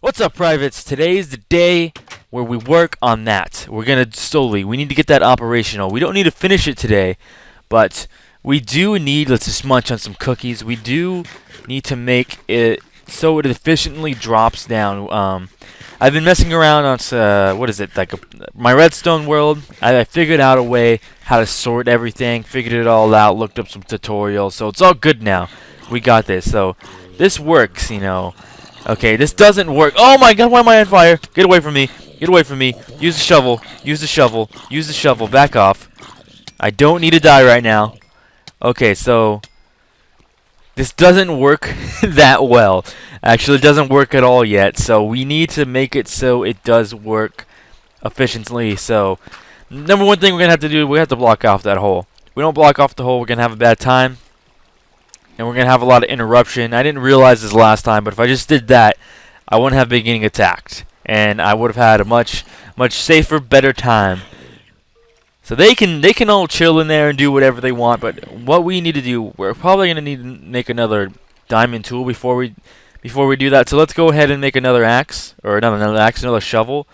What's up, privates? Today's the day where we work on that. We need to get that operational. We don't need to finish it today, but we do need, let's just munch on some cookies. We do need to make it so it efficiently drops down. I've been messing around on, my redstone world. I figured out a way how to sort everything, figured it all out, looked up some tutorials, so it's all good now. We got this, so this works, you know. Okay, this doesn't work. Oh my god, why am I on fire? Get away from me. Get away from me. Use the shovel. Use the shovel. Use the shovel. Back off. I don't need to die right now. Okay, so this doesn't work that well. Actually, it doesn't work at all yet. So we need to make it so it does work efficiently. So number one thing we're going to have to do, we have to block off that hole. If we don't block off the hole, we're going to have a bad time. And we're going to have a lot of interruption. I didn't realize this last time, but if I just did that, I wouldn't have been getting attacked. And I would have had a much safer, better time. So they can all chill in there and do whatever they want, but what we need to do, we're probably going to need to make another diamond tool before we do that. So let's go ahead and make another axe, or not another axe, another shovel,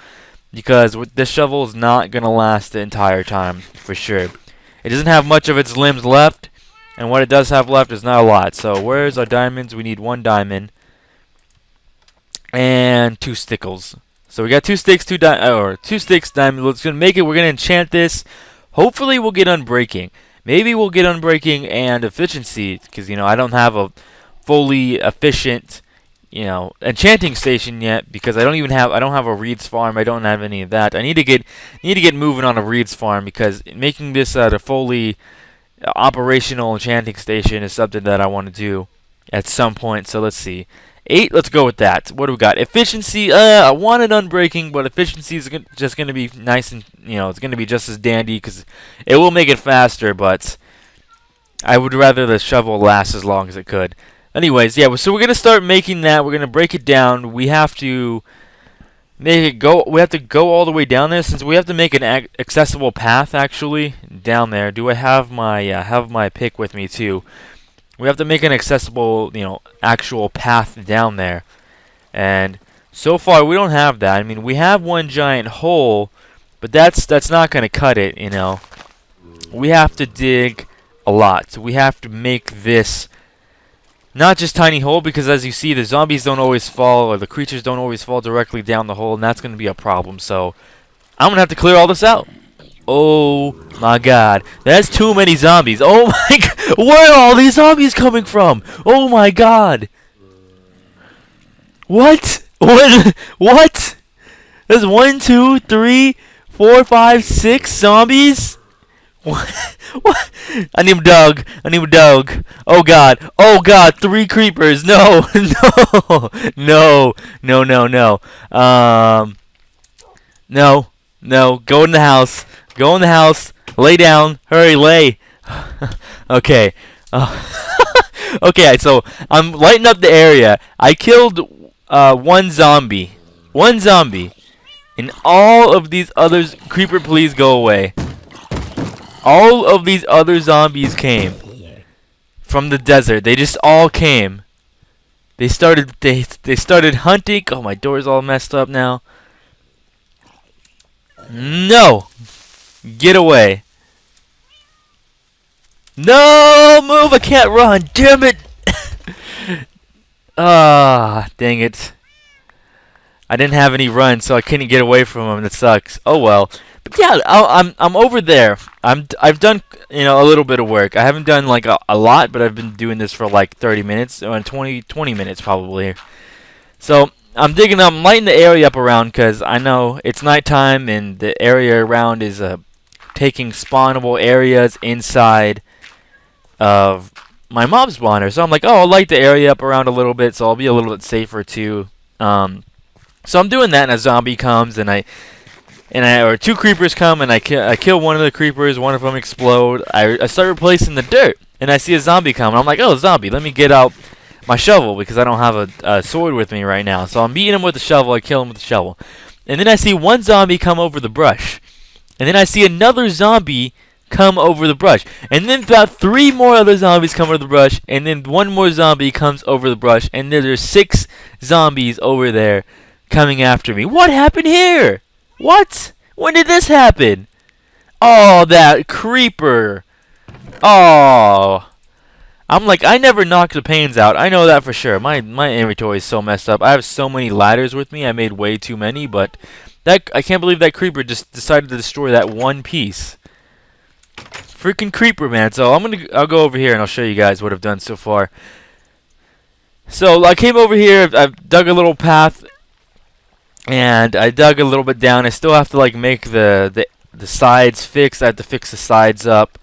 because this shovel is not going to last the entire time, for sure. It doesn't have much of its limbs left. And what it does have left is not a lot. So where's our diamonds? We need 1 diamond and 2 stickles. So we got 2 sticks, 2 sticks, diamond. Let's gonna make it. We're gonna enchant this. Hopefully we'll get unbreaking. Maybe we'll get unbreaking and efficiency, because I don't have a fully efficient enchanting station yet, because I don't have a reeds farm. I don't have any of that. I need to get moving on a reeds farm, because making this a fully operational enchanting station is something that I want to do at some point. So let's see, 8. Let's go with that. What do we got? Efficiency. I wanted unbreaking, but efficiency is just going to be nice, and it's going to be just as dandy because it will make it faster. But I would rather the shovel last as long as it could. Anyways, yeah. So we're going to start making that. We're going to break it down. We have to make it go. We have to go all the way down there, since we have to make an accessible path actually down there. Do I have my pick with me too? We have to make an accessible, actual path down there. And so far we don't have that. I mean, we have one giant hole, but that's not going to cut it, We have to dig a lot. So we have to make this not just tiny hole, because as you see, the zombies don't always fall, or the creatures don't always fall directly down the hole, and that's going to be a problem. So I'm going to have to clear all this out. Oh my god, that's too many zombies. Oh my god, where are all these zombies coming from? Oh my god. What? What? There's 1, 2, 3, 4, 5, 6 zombies? What? I need a dog. Oh god. Oh god. 3 creepers. No. No. No. No. Go in the house. Go in the house. Lay down. Hurry. Lay. Okay. Okay. So I'm lighting up the area. I killed 1 zombie. 1 zombie. And all of these others. Creeper, please go away. All of these other zombies came from the desert. They just all came. They started hunting. Oh, my door's all messed up now. No. Get away. No, move. I can't run. Damn it. Ah, dang it. I didn't have any run, so I couldn't get away from them. That sucks. Oh well. But yeah, I'm over there. I've done a little bit of work. I haven't done like a lot, but I've been doing this for like 30 minutes or 20 minutes probably. So I'm digging up, I'm lighting the area up around, because I know it's nighttime and the area around is taking spawnable areas inside of my mob spawner. So I'm like, oh, I'll light the area up around a little bit, so I'll be a little bit safer too. So I'm doing that, and a zombie comes, or 2 creepers come, and I kill one of the creepers. One of them explode. I start replacing the dirt, and I see a zombie come. And I'm like, oh, zombie, let me get out my shovel, because I don't have a sword with me right now. So I'm beating him with the shovel. I kill him with the shovel. And then I see 1 zombie come over the brush. And then I see another zombie come over the brush. And then about 3 more other zombies come over the brush. And then 1 more zombie comes over the brush. And then there's 6 zombies over there coming after me. What happened here? What? When did this happen? Oh, that creeper. Oh. I'm like, I never knocked the panes out. I know that for sure. My inventory is so messed up. I have so many ladders with me. I made way too many, but that I can't believe that creeper just decided to destroy that one piece. Freaking creeper, man. So I'll go over here and I'll show you guys what I've done so far. So I came over here. I've dug a little path, and I dug a little bit down. I still have to like make the sides fixed. I have to fix the sides up.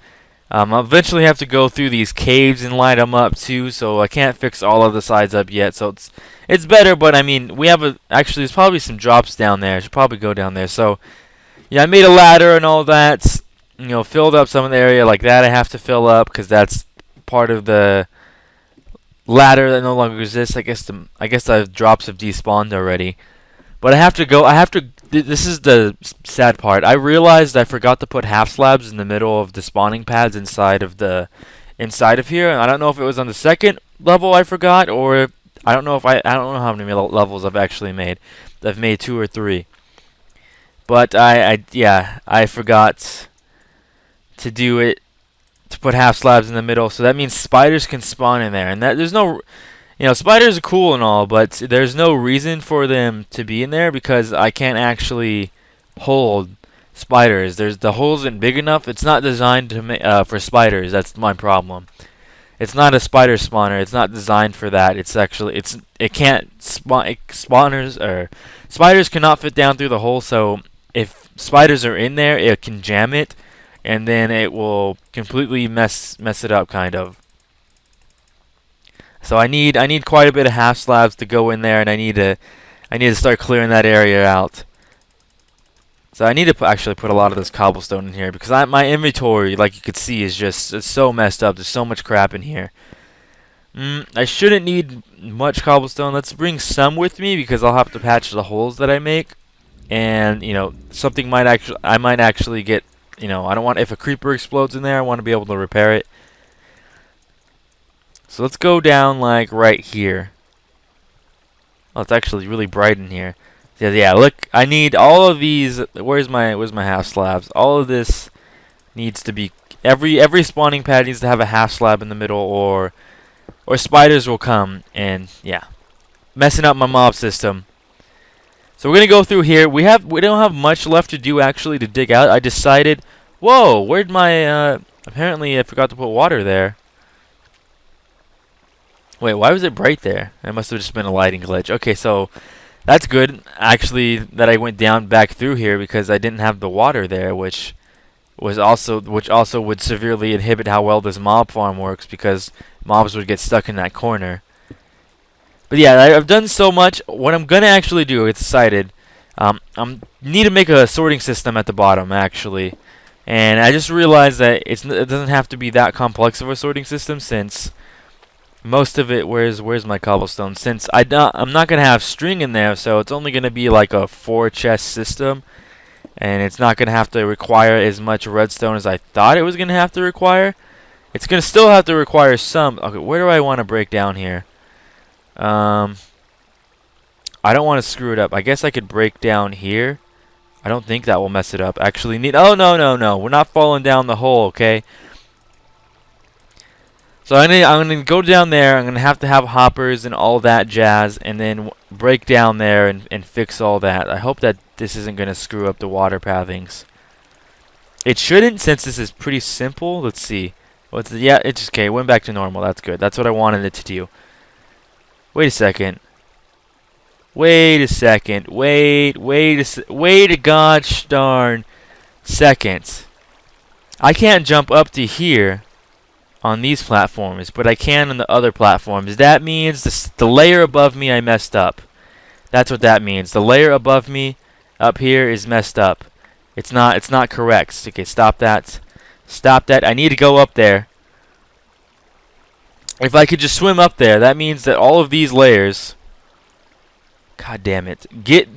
I'll eventually have to go through these caves and light them up too, so I can't fix all of the sides up yet. So it's better, but I mean, actually there's probably some drops down there. I should probably go down there. So yeah, I made a ladder and all that. You know, filled up some of the area like that. I have to fill up because that's part of the ladder that no longer exists. I guess the drops have despawned already. But I have to go. This is the sad part. I realized I forgot to put half slabs in the middle of the spawning pads inside of here. And I don't know if it was on the second level I forgot, or I don't know how many levels I've actually made. I've made 2 or 3. But I forgot to do it, to put half slabs in the middle. So that means spiders can spawn in there, and there's no. You know, spiders are cool and all, but there's no reason for them to be in there because I can't actually hold spiders. The hole isn't big enough. It's not designed to for spiders. That's my problem. It's not a spider spawner. It's not designed for that. It can't spawn. Spiders cannot fit down through the hole. So if spiders are in there, it can jam it, and then it will completely mess it up, kind of. So I need quite a bit of half slabs to go in there, and I need to start clearing that area out. So I need to actually put a lot of this cobblestone in here because my inventory, like you could see, it's so messed up. There's so much crap in here. I shouldn't need much cobblestone. Let's bring some with me because I'll have to patch the holes that I make, and you know, I might actually get, you know, I don't want, if a creeper explodes in there, I want to be able to repair it. So let's go down like right here. Oh, it's actually really bright in here. Yeah, look, I need all of these. Where's my half slabs? All of this needs to be, every spawning pad needs to have a half slab in the middle, or spiders will come and yeah, messing up my mob system. So we're gonna go through here. We don't have much left to do actually to dig out. I decided, whoa, where'd my apparently I forgot to put water there. Wait, why was it bright there? It must have just been a lighting glitch. Okay, so that's good actually that I went down back through here because I didn't have the water there, which also would severely inhibit how well this mob farm works because mobs would get stuck in that corner. But yeah, I've done so much. What I'm gonna actually do, I decided, I need to make a sorting system at the bottom actually, and I just realized that it doesn't have to be that complex of a sorting system since most of it, where's my cobblestone? Since I'm not gonna have string in there, so it's only gonna be like a 4 chest system, and it's not gonna have to require as much redstone as I thought it was gonna have to require. It's gonna still have to require some. Okay, where do I want to break down here? I don't want to screw it up. I guess I could break down here. I don't think that will mess it up. Actually, oh no, we're not falling down the hole, okay? So I'm gonna go down there. I'm gonna have to have hoppers and all that jazz, and then break down there and fix all that. I hope that this isn't gonna screw up the water pathings. It shouldn't, since this is pretty simple. Let's see. Yeah, it's just okay. It went back to normal. That's good. That's what I wanted it to do. Wait a second. Wait a gosh darn second. I can't jump up to here on these platforms, but I can on the other platforms. That means the layer above me I messed up. That's what that means. The layer above me up here is messed up. It's not correct. Okay, stop that. Stop that. I need to go up there. If I could just swim up there, that means that all of these layers, god damn it,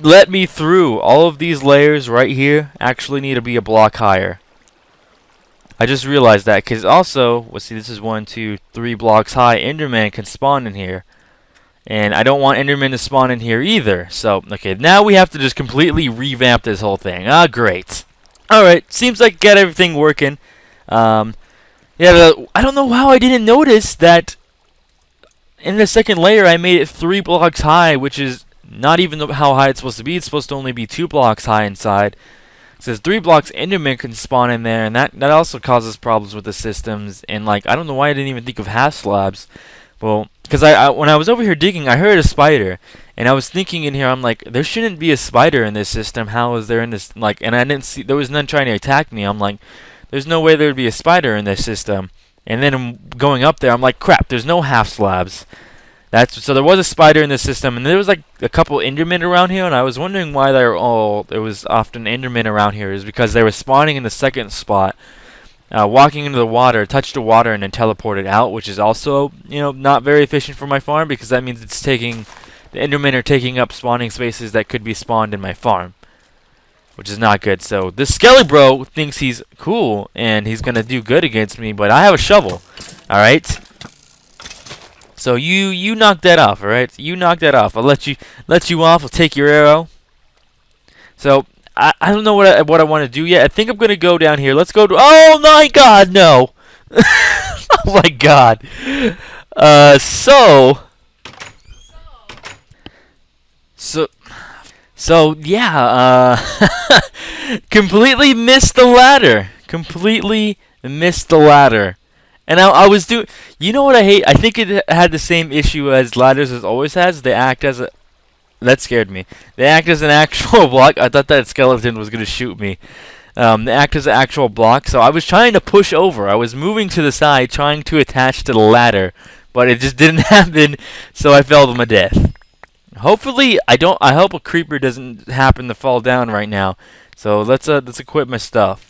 let me through. All of these layers right here actually need to be a block higher. I just realized that, because also, let's see, this is 1, 2, 3 blocks high. Enderman can spawn in here. And I don't want Enderman to spawn in here either. So, okay, now we have to just completely revamp this whole thing. Ah, great. Alright, seems like got everything working. Yeah, I don't know how I didn't notice that in the second layer I made it 3 blocks high, which is not even how high it's supposed to be. It's supposed to only be 2 blocks high inside. It says 3 blocks Enderman can spawn in there, and that also causes problems with the systems. And like, I don't know why I didn't even think of half slabs. Well, because when I was over here digging, I heard a spider, and I was thinking in here, I'm like, there shouldn't be a spider in this system. How is there in this, like, and I didn't see, there was none trying to attack me. I'm like, there's no way there would be a spider in this system. And then I'm going up there, I'm like, crap, there's no half slabs. So there was a spider in the system, and there was like a couple Endermen around here, and I was wondering why there was often Endermen around here. Is because they were spawning in the second spot, walking into the water, touched the water, and then teleported out, which is also, you know, not very efficient for my farm, because that means the Endermen are taking up spawning spaces that could be spawned in my farm, which is not good. So this Skelly Bro thinks he's cool and he's gonna do good against me, but I have a shovel. All right. So you knock that off, all right? You knock that off. I'll let you off. I'll take your arrow. So I don't know what I want to do yet. I think I'm gonna go down here. Let's go to. Oh my God, no! Oh my God. So yeah. Completely missed the ladder. Completely missed the ladder. And I was doing, you know what I hate? I think it had the same issue as ladders as always has. They act as a, that scared me. They act as an actual block. I thought that skeleton was going to shoot me. They act as an actual block. So I was trying to push over. I was moving to the side, trying to attach to the ladder. But it just didn't happen, so I fell to my death. Hopefully, I hope a creeper doesn't happen to fall down right now. So let's equip my stuff.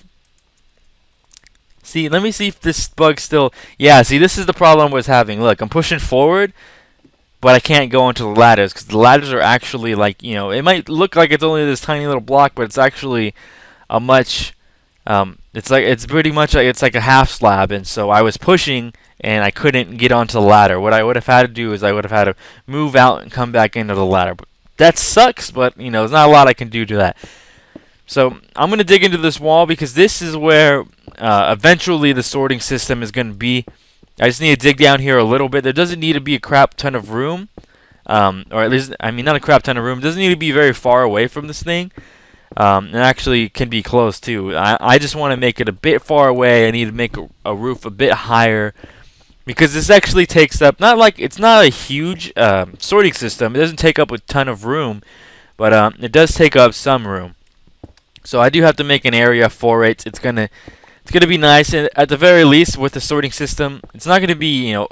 See, let me see if this bug still... Yeah, see, this is the problem I was having. Look, I'm pushing forward, but I can't go into the ladders, because the ladders are actually, like, you know, it might look like it's only this tiny little block, but it's actually a much... it's pretty much like, it's like a half slab, and so I was pushing, and I couldn't get onto the ladder. What I would have had to do is I would have had to move out and come back into the ladder. But that sucks, but, you know, there's not a lot I can do to that. So I'm going to dig into this wall, because this is where eventually the sorting system is going to be. I just need to dig down here a little bit. There doesn't need to be a crap ton of room. Or at least, I mean, not a crap ton of room. It doesn't need to be very far away from this thing. It actually can be close, too. I just want to make it a bit far away. I need to make a roof a bit higher, because this actually takes up, it's not a huge sorting system. It doesn't take up a ton of room, but it does take up some room. So I do have to make an area for it. It's gonna be nice, and at the very least, with the sorting system, it's not gonna be, you know,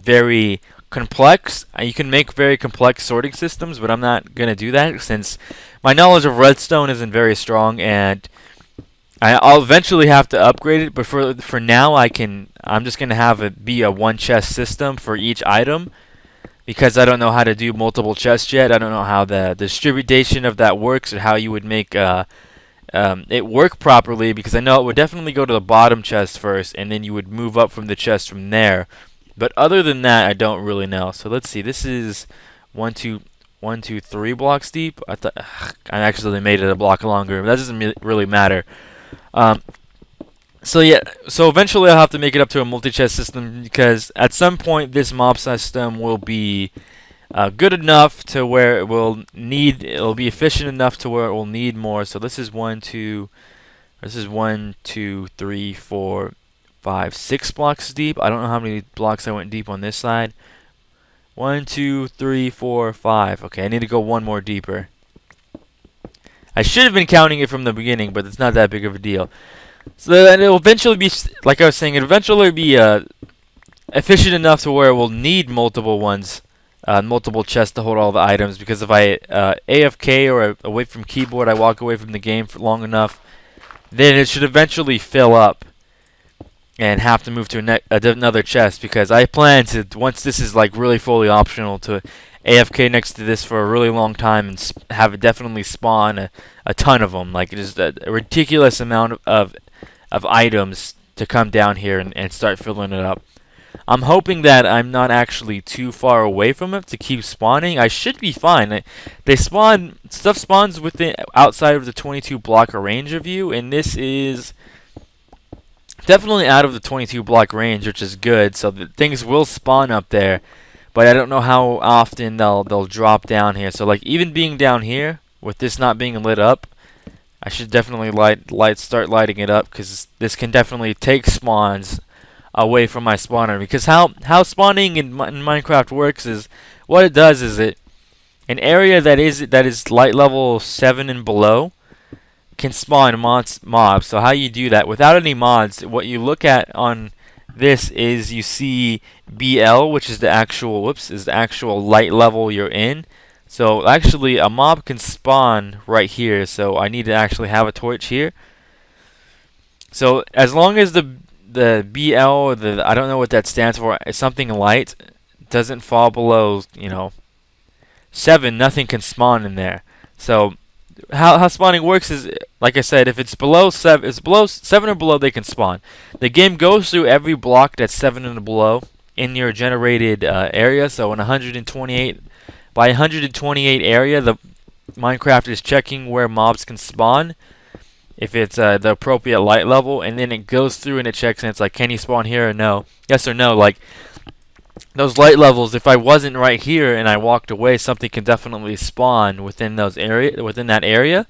very complex. You can make very complex sorting systems, but I'm not gonna do that since my knowledge of redstone isn't very strong, and I'll eventually have to upgrade it. But for now, I'm just gonna have it be a one chest system for each item, because I don't know how to do multiple chests yet. I don't know how the distribution of that works, or how you would make it work properly, because I know it would definitely go to the bottom chest first, and then you would move up from the chest from there. But other than that, I don't really know. So let's see. This is 1, 2, 3 blocks deep. I actually made it a block longer, but that doesn't really matter. So yeah, so eventually I'll have to make it up to a multi-chest system, because at some point this mob system will be good enough to where it'll be efficient enough to where it will need more. So this is 1, 2, 3, 4, 5, 6 blocks deep. I don't know how many blocks I went deep on this side. 1, 2, 3, 4, 5. Okay, I need to go one more deeper. I should have been counting it from the beginning, but it's not that big of a deal. So then it'll eventually be, like I was saying, it'll eventually be efficient enough to where it will need multiple ones, multiple chests to hold all the items. Because if I AFK or away from keyboard, I walk away from the game for long enough, then it should eventually fill up and have to move to another chest. Because I plan to, once this is like really fully optional, to AFK next to this for a really long time and have it definitely spawn a ton of them, like just a ridiculous amount of items to come down here and start filling it up. I'm hoping that I'm not actually too far away from it to keep spawning. I should be fine. They spawn, stuff spawns within, outside of the 22 block range of you, and this is definitely out of the 22 block range, which is good. So things will spawn up there, but I don't know how often they'll drop down here. So like even being down here with this not being lit up, I should definitely start lighting it up, because this can definitely take spawns away from my spawner. Because how spawning in Minecraft works is, what it does is an area that is light level 7 and below can spawn mobs. So how you do that without any mods, what you look at on this is you see BL, which is the actual light level you're in. So actually a mob can spawn right here, so I need to actually have a torch here. So as long as the BL, or I don't know what that stands for, something light, doesn't fall below, 7, nothing can spawn in there. So how spawning works is, like I said, if it's below 7, or below, they can spawn. The game goes through every block that's 7 and below in your generated area. So in 128 by 128 area, the Minecraft is checking where mobs can spawn, if it's the appropriate light level, and then it goes through and it checks, and it's like, can you spawn here or no? Yes or no. Like those light levels, if I wasn't right here and I walked away, something can definitely spawn within that area.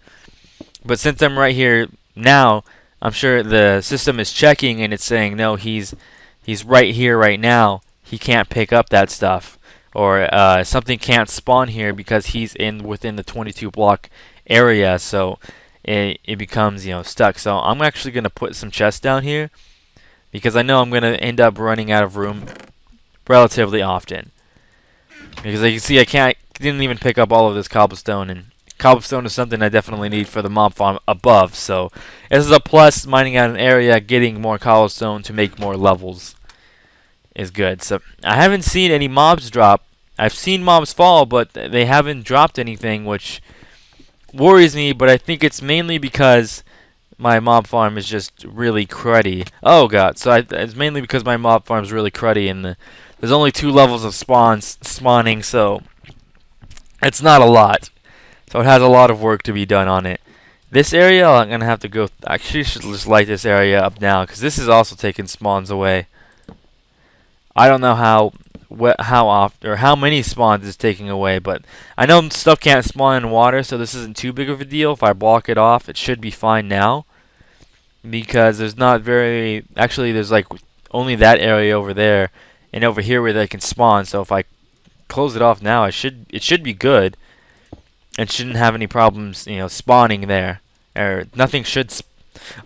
But since I'm right here now, I'm sure the system is checking and it's saying, no, he's right here right now. He can't pick up that stuff. Or something can't spawn here because he's within the 22 block area, so it becomes stuck. So I'm actually gonna put some chests down here, because I know I'm gonna end up running out of room relatively often. Because you can see, didn't even pick up all of this cobblestone, and cobblestone is something I definitely need for the mob farm above. So this is a plus. Mining out an area, getting more cobblestone to make more levels is good. So I haven't seen any mobs drop. I've seen mobs fall, but they haven't dropped anything, which worries me. But I think it's mainly because my mob farm is just really cruddy. Oh god, so it's mainly because my mob farm is really cruddy, and there's only 2 levels of spawning, so it's not a lot. So it has a lot of work to be done on it. This area, I'm gonna have to go. Actually, should just light this area up now, because this is also taking spawns away. I don't know how often or how many spawns it's taking away, but I know stuff can't spawn in water, so this isn't too big of a deal. If I block it off, it should be fine now, because there's not very. Actually, there's like only that area over there and over here where they can spawn. So if I close it off now, it should be good, and shouldn't have any problems, spawning there. Or nothing should.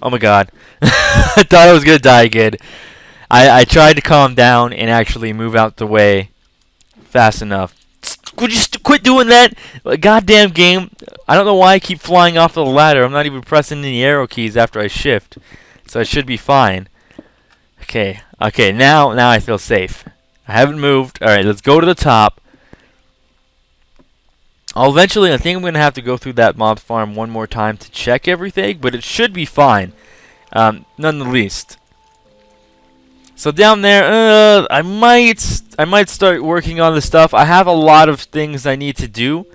Oh my god, I thought I was gonna die again. I tried to calm down and actually move out the way fast enough. Would you quit doing that? Goddamn game. I don't know why I keep flying off the ladder. I'm not even pressing any arrow keys after I shift. So I should be fine. Okay, now I feel safe. I haven't moved. Alright, let's go to the top. Eventually, I think I'm going to have to go through that mob farm one more time to check everything, but it should be fine. None the least. So down there, I might start working on the stuff. I have a lot of things I need to do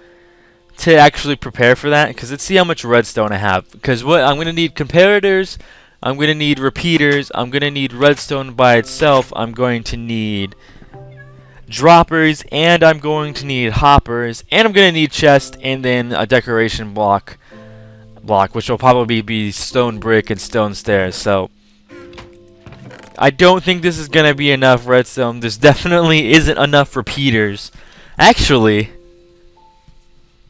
to actually prepare for that, because let's see how much redstone I have. Because what I'm gonna need comparators, I'm gonna need repeaters, I'm gonna need redstone by itself, I'm going to need droppers, and I'm going to need hoppers, and I'm gonna need chest, and then a decoration block, which will probably be stone brick and stone stairs. So I don't think this is going to be enough redstone. This definitely isn't enough repeaters. Actually,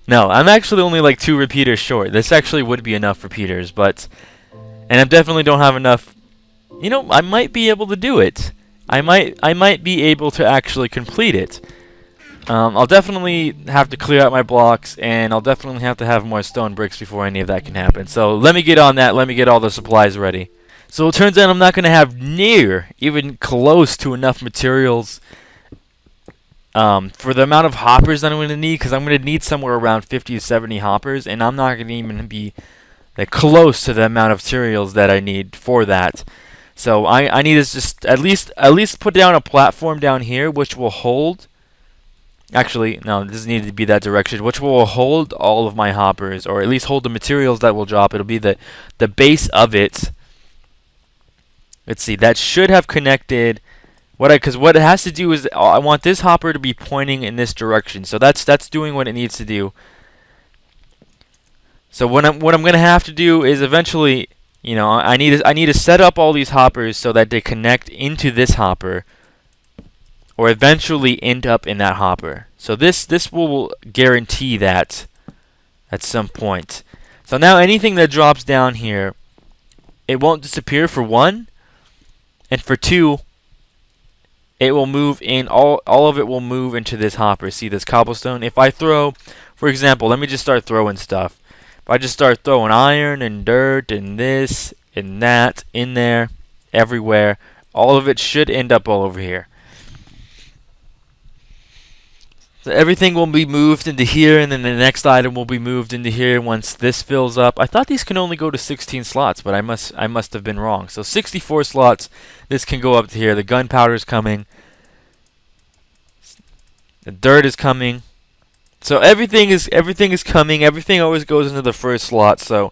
no, I'm actually only like 2 repeaters short. This actually would be enough repeaters, and I definitely don't have enough. I might be able to do it. I might be able to actually complete it. I'll definitely have to clear out my blocks, and I'll definitely have to have more stone bricks before any of that can happen. So let me get on that. Let me get all the supplies ready. So it turns out I'm not going to have even close to enough materials for the amount of hoppers that I'm going to need, because I'm going to need somewhere around 50 to 70 hoppers, and I'm not going to even be close to the amount of materials that I need for that. So I need to just at least put down a platform down here which will hold. Actually, no, it doesn't need to be that direction, which will hold all of my hoppers, or at least hold the materials that will drop. It'll be the base of it. Let's see, that should have connected. Because what it has to do is I want this hopper to be pointing in this direction. So that's doing what it needs to do. So what I'm gonna have to do is eventually, I need to set up all these hoppers so that they connect into this hopper, or eventually end up in that hopper. So this will guarantee that at some point. So now anything that drops down here, it won't disappear for one, and for two, it will move in. All of it will move into this hopper. See this cobblestone? If I throw, for example, let me just start throwing stuff. If I just start throwing iron and dirt and this and that in there, everywhere, all of it should end up all over here. So everything will be moved into here, and then the next item will be moved into here once this fills up. I thought these can only go to 16 slots, but I must have been wrong. So 64 slots, this can go up to here. The gunpowder is coming. The dirt is coming. So everything is coming. Everything always goes into the first slot. So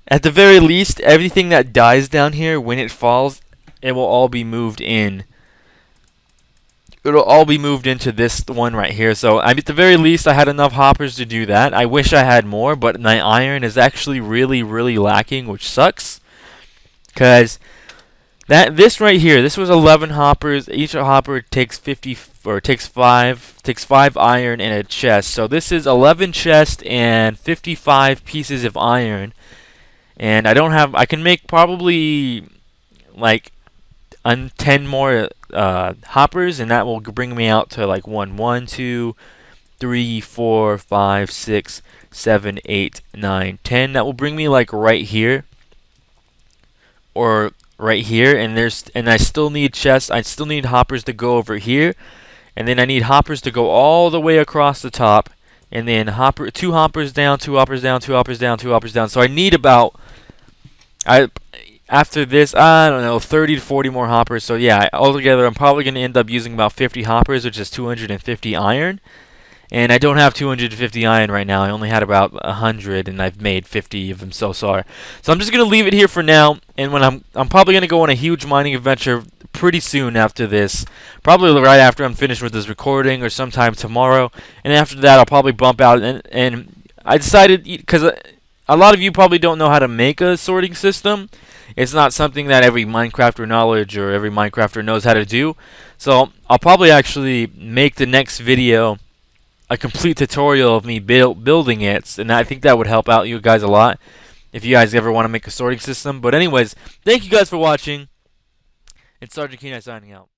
at the very least, everything that dies down here, when it falls, it will all be moved in. It'll all be moved into this one right here. So at the very least, I had enough hoppers to do that. I wish I had more, but my iron is actually really, really lacking, which sucks. Because this right here, this was 11 hoppers. Each hopper takes 5 iron in a chest. So this is 11 chests and 55 pieces of iron. And I can make probably like 10 more hoppers, and that will bring me out to like 1, 2, 3, 4, 5, 6, 7, 8, 9, 10. That will bring me like right here, or right here. And I still need chests. I still need hoppers to go over here, and then I need hoppers to go all the way across the top, and then 2 hoppers down, 2 hoppers down, 2 hoppers down, 2 hoppers down. So I need about after this, I don't know, 30 to 40 more hoppers. So yeah, altogether I'm probably going to end up using about 50 hoppers, which is 250 iron. And I don't have 250 iron right now. I only had about 100, and I've made 50 of them so far. So I'm just going to leave it here for now. And when I'm probably going to go on a huge mining adventure pretty soon after this. Probably right after I'm finished with this recording, or sometime tomorrow. And after that, I'll probably bump out. And I decided, because a lot of you probably don't know how to make a sorting system. It's not something that every Minecrafter knowledge or every Minecrafter knows how to do. So I'll probably actually make the next video a complete tutorial of me building it, and I think that would help out you guys a lot if you guys ever want to make a sorting system. But anyways, thank you guys for watching. It's SgtKeeneye signing out.